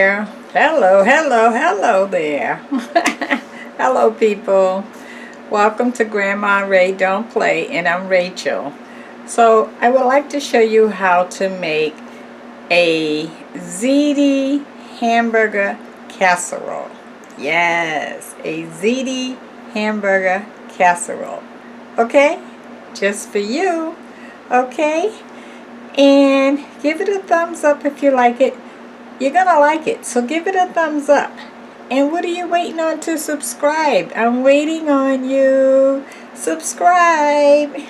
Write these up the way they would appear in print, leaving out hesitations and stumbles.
there. Hello there. Hello people. Welcome to Grandma Ray Don't Play, and I'm Rachel. So I would like to show you how to make a ziti hamburger casserole. Yes, a ziti hamburger casserole. Okay? Just for you. Okay? And give it a thumbs up if you like it. You're gonna like it, so give it a thumbs up. And what are you waiting on to subscribe? I'm waiting on you. Subscribe.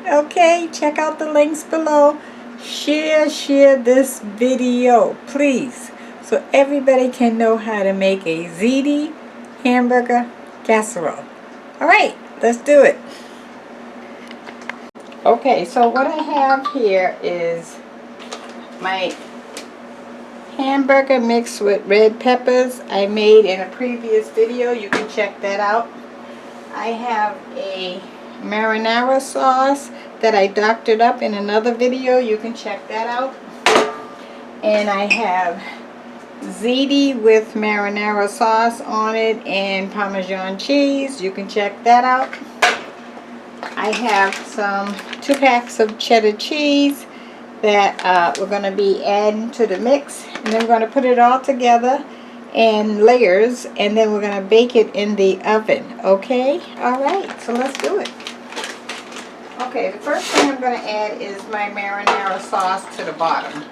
Okay, check out the links below. Share this video, please, so everybody can know how to make a ziti hamburger casserole. Alright, let's do it. Okay, so what I have here is my hamburger mixed with red peppers I made in a previous video. You can check that out. I have a marinara sauce that I doctored up in another video. You can check that out. And I have ziti with marinara sauce on it and Parmesan cheese. You can check that out. I have some 2 packs of cheddar cheese that we're going to be adding to the mix, and then we're going to put it all together in layers, and then we're going to bake it in the oven. Okay? Alright, so let's do it. Okay, the first thing I'm going to add is my marinara sauce to the bottom.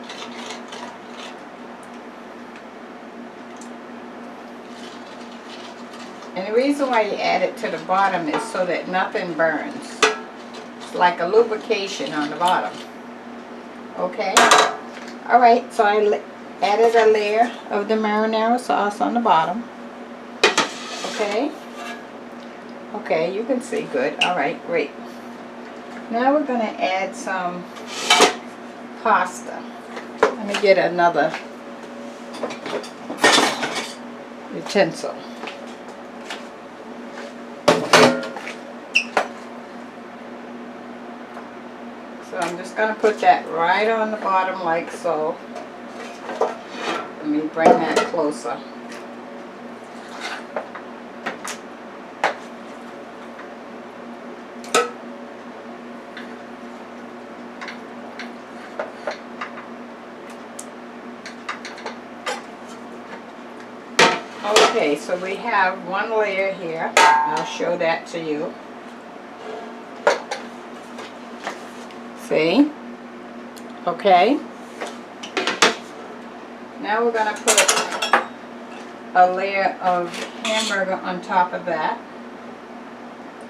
And the reason why you add it to the bottom is so that nothing burns. It's like a lubrication on the bottom. Okay? Alright, so I added a layer of the marinara sauce on the bottom. Okay? Okay, you can see good. Alright, great. Now we're going to add some pasta. Let me get another utensil. So I'm just going to put that right on the bottom like so. Let me bring that closer. Okay, so we have one layer here. I'll show that to you. See? Okay. Now we're going to put a layer of hamburger on top of that.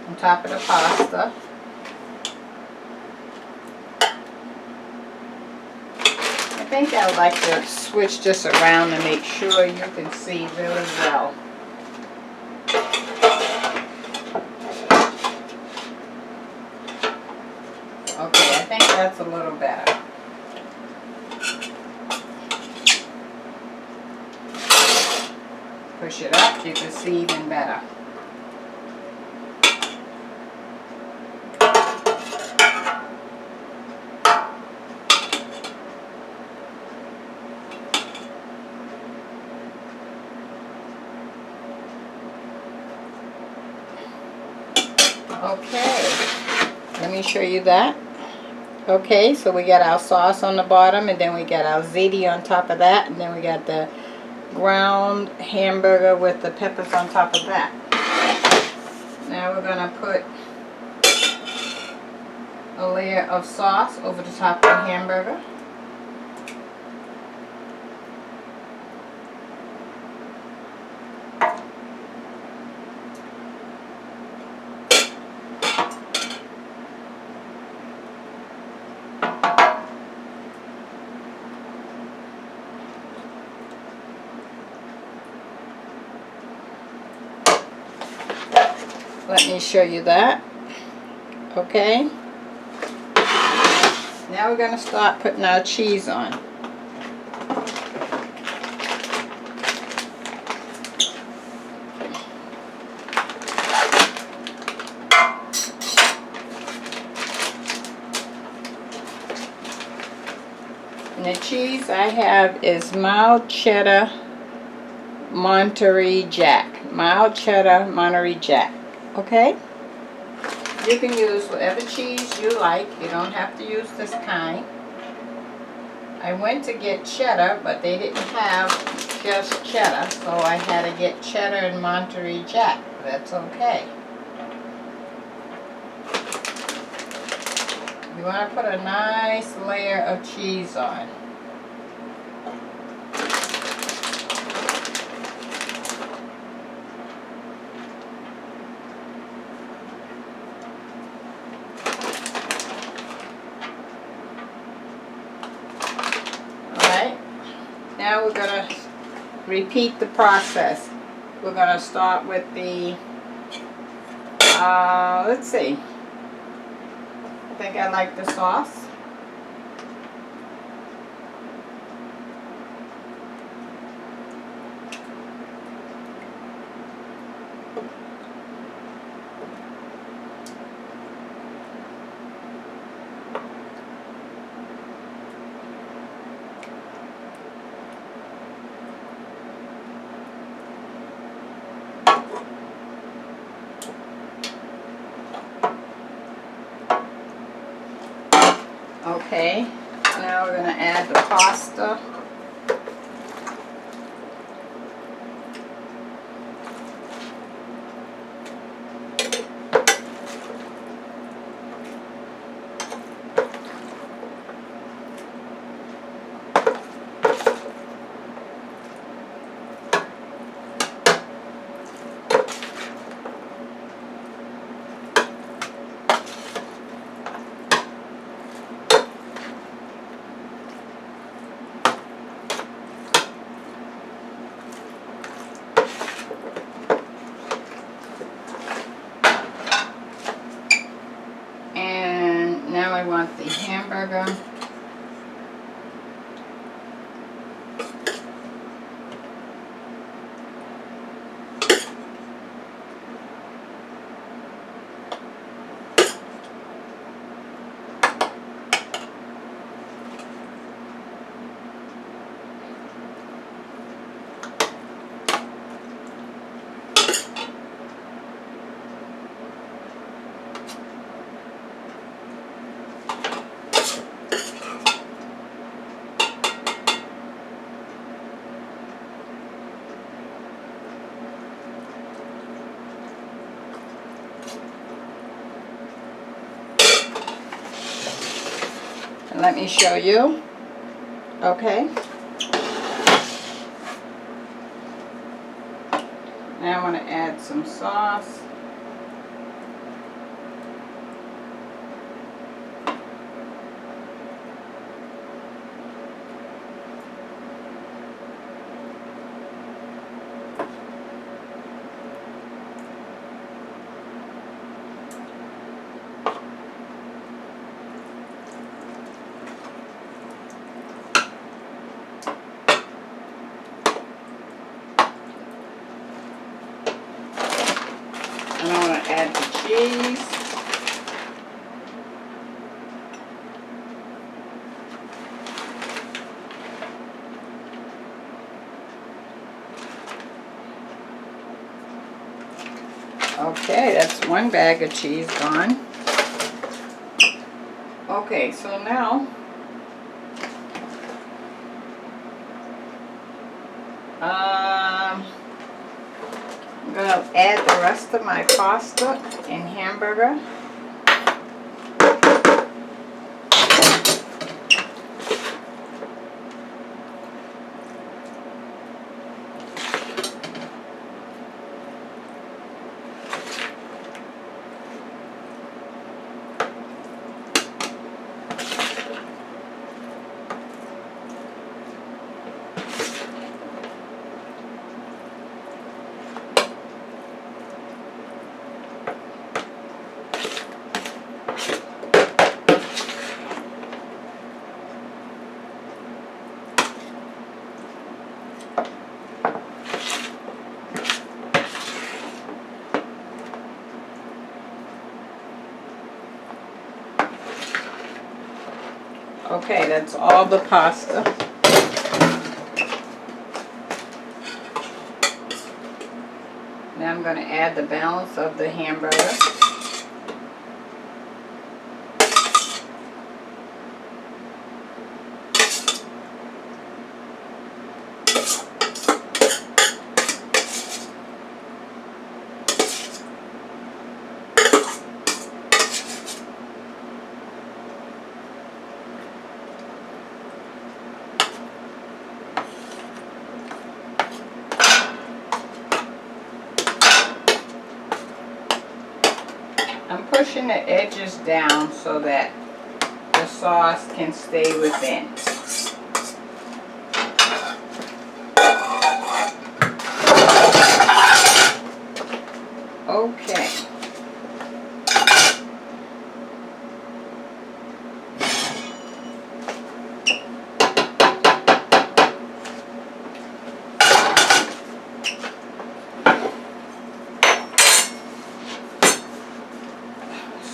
On top of the pasta. I think I would like to switch this around to make sure you can see really well. Okay, I think that's a little better. Push it up, you can see even better. Okay, let me show you that. Okay, so we got our sauce on the bottom, and then we got our ziti on top of that, and then we got the ground hamburger with the peppers on top of that. Now we're going to put a layer of sauce over the top of the hamburger. Let me show you that. Okay. Now we're going to start putting our cheese on. And the cheese I have is mild cheddar Monterey Jack. Mild cheddar Monterey Jack. Okay? You can use whatever cheese you like. You don't have to use this kind. I went to get cheddar, but they didn't have just cheddar, so I had to get cheddar and Monterey Jack. That's okay. You want to put a nice layer of cheese on. Now we're going to repeat the process. We're going to start with the, let's see, I think I like the sauce. Okay, now we're going to add the pasta. Now I want the hamburger. Let me show you. Okay. Now I want to add some sauce. And I want to add the cheese. Okay, that's one bag of cheese gone. Okay, so now I'm going to add the rest of my pasta and hamburger. Okay, that's all the pasta. Now I'm going to add the balance of the hamburger. I'm pushing the edges down so that the sauce can stay within. Okay.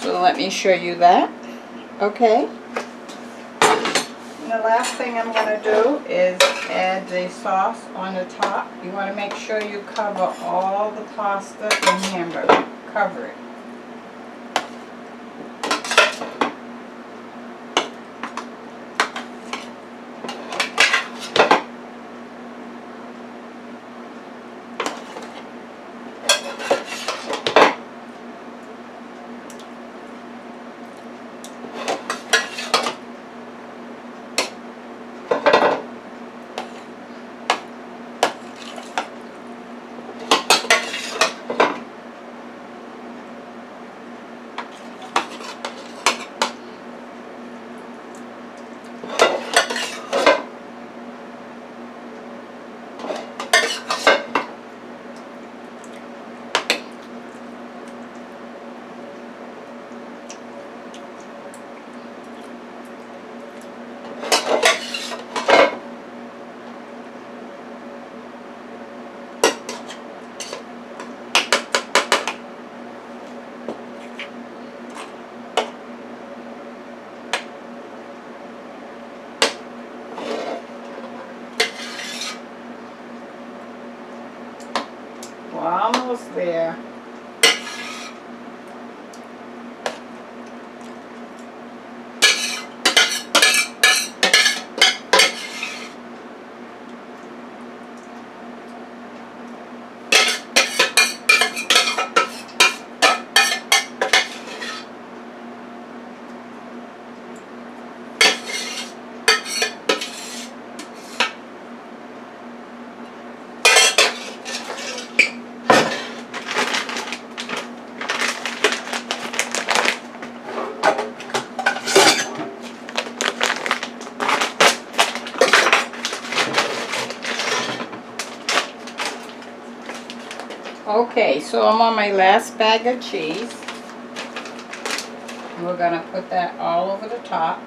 So let me show you that. Okay. And the last thing I'm going to do is add the sauce on the top. You want to make sure you cover all the pasta and hamburger. Cover it. We're almost there. Okay, so I'm on my last bag of cheese. We're going to put that all over the top.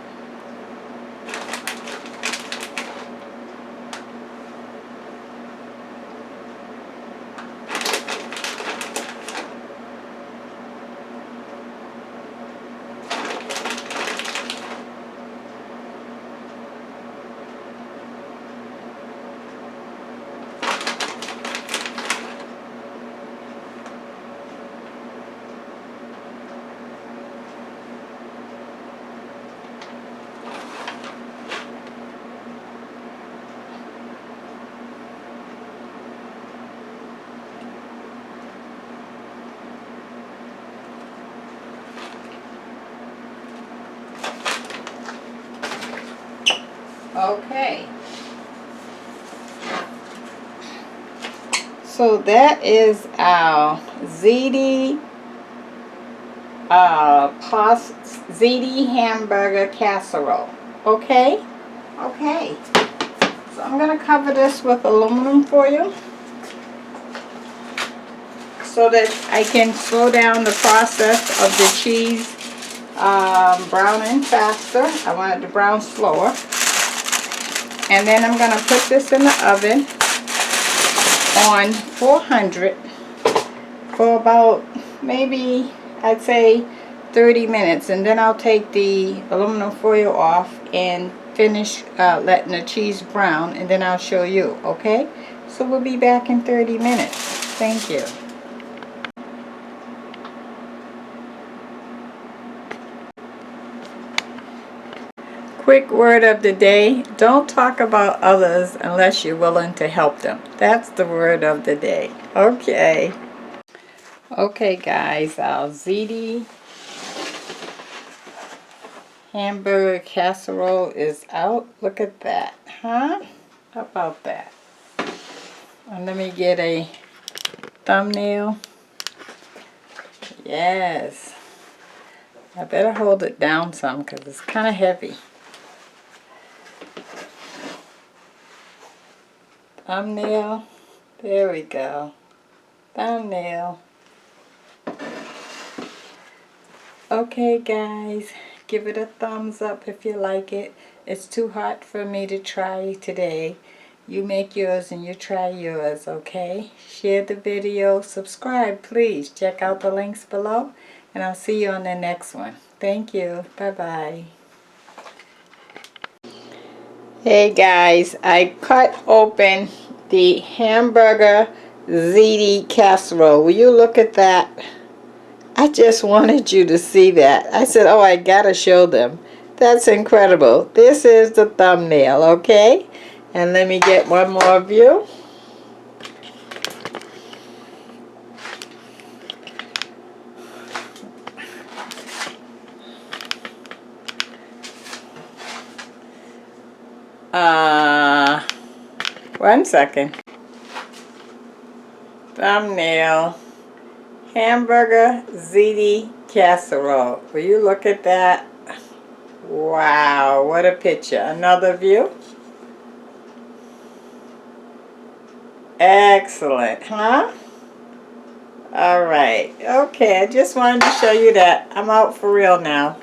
Okay, so that is our ziti hamburger casserole. Okay, so I'm going to cover this with aluminum foil so that I can slow down the process of the cheese browning faster. I want it to brown slower. And then I'm going to put this in the oven on 400 for about maybe, I'd say, 30 minutes. And then I'll take the aluminum foil off and finish letting the cheese brown. And then I'll show you, okay? So we'll be back in 30 minutes. Thank you. quick word of the day. Don't talk about others unless you're willing to help them. That's the word of the day. Okay. Okay guys, our ziti hamburger casserole is out. Look at that, huh? How about that? And let me get a thumbnail. Yes. I better hold it down some because it's kind of heavy. Thumbnail. There we go. Thumbnail. Okay guys, give it a thumbs up if you like it. It's too hot for me to try today. You make yours and you try yours, okay? Share the video, subscribe please. Check out the links below and I'll see you on the next one. Thank you. Bye-bye. Hey guys, I cut open the hamburger ziti casserole. Will you look at that? I just wanted you to see that. I said, oh, I gotta show them. That's incredible. This is the thumbnail, okay? And let me get one more view. One second. Thumbnail. Hamburger ziti casserole. Will you look at that? Wow, what a picture. Another view. Excellent, huh? All right. Okay, I just wanted to show you that. I'm out for real now.